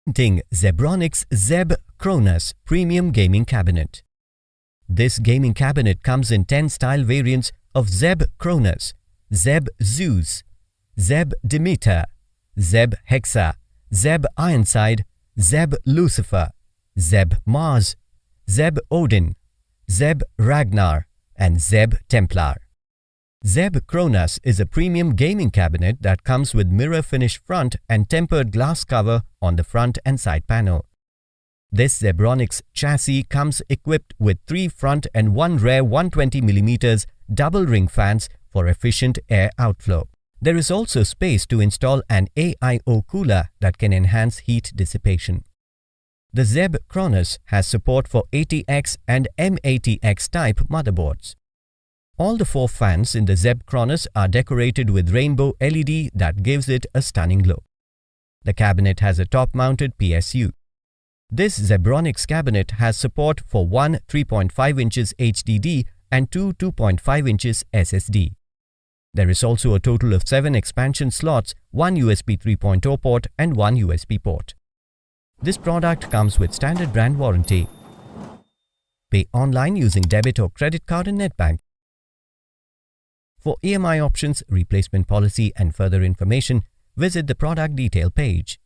Presenting Zebronics Zeb Cronus Premium Gaming Cabinet. This gaming cabinet comes in 10 style variants of Zeb Cronus, Zeb Zeus, Zeb Demeter, Zeb Hexa, Zeb Ironside, Zeb Lucifer, Zeb Mars, Zeb Odin, Zeb Ragnar, and Zeb Templar. Zeb Cronus is a premium gaming cabinet that comes with mirror finish front and tempered glass cover on the front and side panel. This Zebronics chassis comes equipped with 3 front and 1 rear 120mm double ring fans for efficient air outflow. There is also space to install an AIO cooler that can enhance heat dissipation. The Zeb Cronus has support for ATX and M80X type motherboards. All the 4 fans in the Zeb Cronus are decorated with rainbow LED that gives it a stunning glow. The cabinet has a top-mounted PSU. This Zebronics cabinet has support for one 3.5 inches HDD and two 2.5 inches SSD. There is also a total of 7 expansion slots, 1 USB 3.0 port and 1 USB port. This product comes with standard brand warranty. Pay online using debit or credit card and net bank. For EMI options, replacement policy and further information, visit the product detail page.